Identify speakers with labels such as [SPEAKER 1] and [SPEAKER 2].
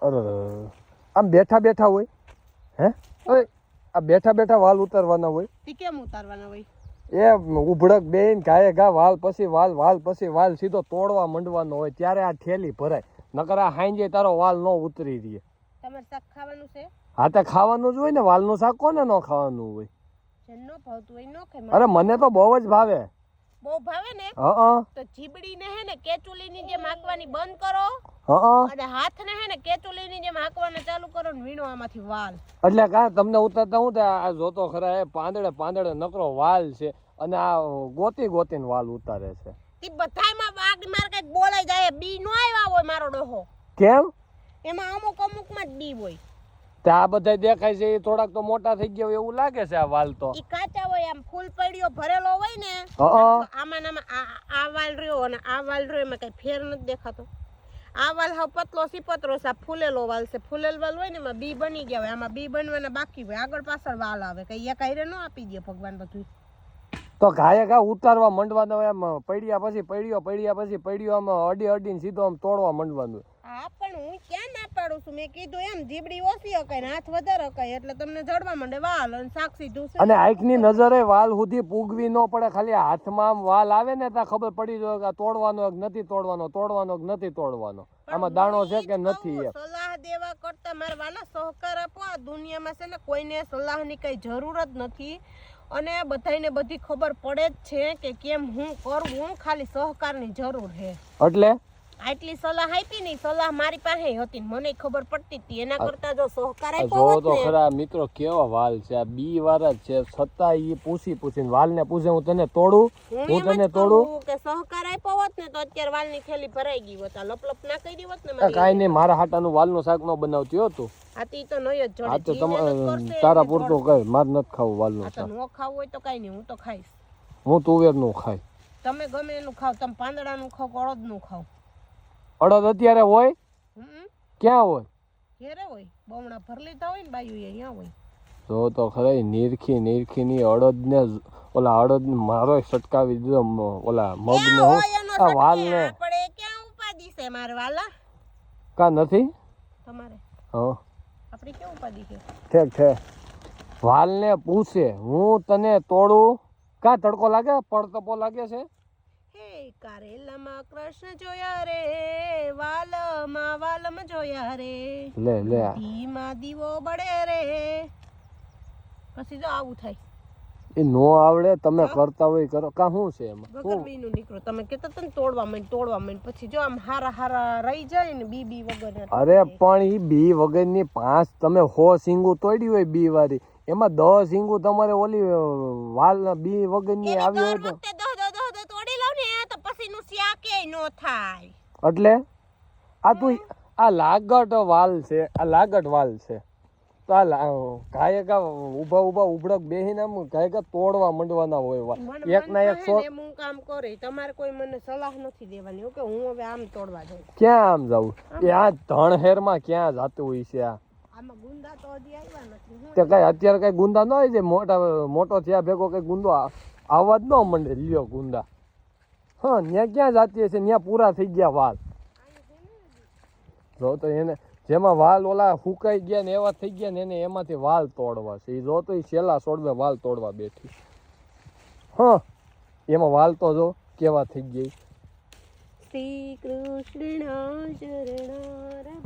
[SPEAKER 1] અરે આમ બેઠા બેઠા હોય હે ઓય આ બેઠા બેઠા વાલ ઉતારવાના હોય
[SPEAKER 2] ઈ કેમ ઉતારવાના હોય
[SPEAKER 1] એ ઉભડક બેન ગાયે ગા વાલ પછી વાલ સીધો તોડવા માંડવાનો હોય ત્યારે આ ઠેલી ભરાય નકર આ હાંજે તારો વાલ નો ઉતરી રહે
[SPEAKER 2] તમારે શાક ખાવાનું છે
[SPEAKER 1] હા તે ખાવાનું જ હોય ને વાલનું શાક કોને ન ખાવાનું હોય
[SPEAKER 2] જેનો ભાવતું હોય નો ખાય
[SPEAKER 1] અરે મને તો બહુ જ ભાવે
[SPEAKER 2] બહુ ભાવે ને
[SPEAKER 1] હા
[SPEAKER 2] તો જીબડીને હે ને કેચુલીની જેમ હાંકવાની બંધ કરો
[SPEAKER 1] હા
[SPEAKER 2] અને હાથને હે ને કેચુલીની જેમ હાંકવાના ચાલુ કરો ને વીણો આમાંથી વાલ
[SPEAKER 1] એટલે કા તમને ઉતારતા હું આ જોતો ખરા એ પાંદડે નકરો વાલ છે અને આ ગોતીને વાલ ઉતારે છે
[SPEAKER 2] ઈ બધાયમાં વાગ માર કઈક બોલાઈ જાય બી નો આવ્યા હોય મારો ડોહો
[SPEAKER 1] કેમ
[SPEAKER 2] એમાં અમુકમાં જ બી હોય
[SPEAKER 1] તે આ બધા દેખાય છે એ થોડાક તો મોટા થઈ ગયા હોય એવું લાગે છે આ વાલ તો
[SPEAKER 2] ઈ કાચા હોય આમ ફૂલ પડ્યો ભરેલો હોય ને આમાં આ વાલ રહ્યો અને આ વાલ રહ્યો એમાં કઈ ફેર નથી દેખાતો આ વાલ હાવ પતલો સીપતરો છે ફૂલેલો વાલ છે ફૂલેલ વાલ હોય ને એમાં બી બની ગયા હોય આમાં બી બનવાના બાકી હોય આગળ પાછળ વાલ આવે કઈ એક હારે ન આપી દે ભગવાન બધું
[SPEAKER 1] તો ઘાયે ઘા ઉતારવા માંડવાનો એમ પડ્યા પછી આમ અડીને સીધો આમ તોડવા માંડવાનું
[SPEAKER 2] હા પણ હું ક્યાં ના પાડું છું મેં કીધું એમ જીબડી ઓછી હકાય ને હાથ વધારે હકાય એટલે તમને જડવા માંડે વાલ અને શાક સીધું છે
[SPEAKER 1] અને આંખની નજરે વાલ સુધી પૂગવી ન પડે ખાલી હાથમાં આમ વાલ આવે ને ત્યાં ખબર પડી જાય કે તોડવાનો કે નથી તોડવાનો કે નથી તોડવાનો આમાં દાણો છે કે નથી એ
[SPEAKER 2] સલાહ દેવા કરતા મારે વાલા સહકાર આપો આ દુનિયામાં છે ને કોઈને સલાહની કઈ જરૂર જ નથી અને બધાને બધી ખબર પડે જ છે કે કેમ હું કરવું ખાલી સહકારની જરૂર છે
[SPEAKER 1] એટલે
[SPEAKER 2] આટલી સલાહ આપી ની સલાહ મારી પાસે હતી મને ખબર પડતી હતી એના કરતા જો સહકાર આપ્યો
[SPEAKER 1] જો
[SPEAKER 2] હોત
[SPEAKER 1] તો
[SPEAKER 2] ને
[SPEAKER 1] ખરા મિત્રો કેવા વાલ છે આ બી વાળા છે છતાં ઈ પૂછીને વાલને પૂછે હું તને તોડું
[SPEAKER 2] કે સહકાર આપ્યો હોત ને તો અત્યારે વાલની થેલી ભરાઈ ગઈ હોત આ લપલપ ના કરી હોત ને મારી
[SPEAKER 1] કાઈ નહીં મારા હાટાનું વાલનું શાક નો બનાવતી હતું
[SPEAKER 2] આતી તો નય જ
[SPEAKER 1] આ તો
[SPEAKER 2] જોડે
[SPEAKER 1] તારા પૂરતું કઈ માર નથી ખાવું વાલનું શાક
[SPEAKER 2] નો ખાવું હોય તો કઈ નહીં હું તો ખાઈશ
[SPEAKER 1] હું તુવેરનું ખાઈ
[SPEAKER 2] તમે ગમે એનું ખાવ તમે પાંદડાનું ખાવ કે અડદનું ખાવ
[SPEAKER 1] અડદ અત્યારે હોય ક્યાં હોય
[SPEAKER 2] ઘેરે હોય બમણા ભર લીધા હોય ને બાયુ અહીંયા હોય
[SPEAKER 1] જો તો ખરા નીરખી ની અડદ ને ઓલા અડદ મારો સટકાવી દીધો ઓલા મગ ને આ વાલ ને
[SPEAKER 2] આપણે ક્યાં ઉપાદી છે મારે વાલા
[SPEAKER 1] કા નથી
[SPEAKER 2] તમારે
[SPEAKER 1] હા
[SPEAKER 2] આપણી કેવું ઉપાદી છે
[SPEAKER 1] ઠીક વાલ ને પૂછે હું તને તોડું કા તડકો લાગે પડતપો લાગે છે
[SPEAKER 2] હે કારેલામાં કૃષ્ણ જોયા રે વાલમાં જોયા રે
[SPEAKER 1] લે
[SPEAKER 2] ધીમા દીવો બળે રે પછી જો આવું થાય
[SPEAKER 1] એ નો આવડે તમે કરતા હોય કરો કા શું છે એમાં
[SPEAKER 2] વગર બીનું નીકળો તમે કહેતા હતા ને તોડવા માંડ પછી જો આમ હારા રહી જાય ને બી વગર
[SPEAKER 1] અરે પણ ઈ બી વગરની 5 તમે 100 સિંગુ તોડી હોય બી વાળી એમાં 10 સિંગુ તમારે ઓલી વાલ બી વગરની આવી હોય તો
[SPEAKER 2] તોડી લઉં ને તો પછી નું શાકે નો થાય
[SPEAKER 1] એટલે આ તું આ લાગટ વાલ છે તો આ ગાયે કા ઊભા ઉભડક બેહીને આમ ગાયે કા તોડવા માંડવાના હોય વાલ એક ના એક સો
[SPEAKER 2] હું કામ કરે તમારે કોઈ મને સલાહ નથી દેવાની ઓકે હું હવે આમ તોડવા જાઉં
[SPEAKER 1] ક્યાં આમ જાવું એ આ ધણહેર માં ક્યાં જાતું હોય છે
[SPEAKER 2] આમાં ગુંદા તો હજી આવ્યા નથી
[SPEAKER 1] તે કઈ અત્યારે કઈ ગુંદા ન હોય છે મોટો થયા ભેગો કઈ ગુંદો આવા જ ન મંડે લ્યો ગુંદા હા ત્યાં ક્યાં જાતી હશે ત્યાં પૂરા થઈ ગયા વાલ જો તો એને જેમાં વાલ ઓલા હુકાઈ ગયા ને એવા થઈ ગયા ને એને એમાંથી વાલ તોડવા છે એ જો તો એ છેલ્લા છોડવે વાલ તોડવા બેઠી હા એમાં વાલ તો જો કેવા થઈ ગયા
[SPEAKER 2] શ્રી કૃષ્ણ ચરણ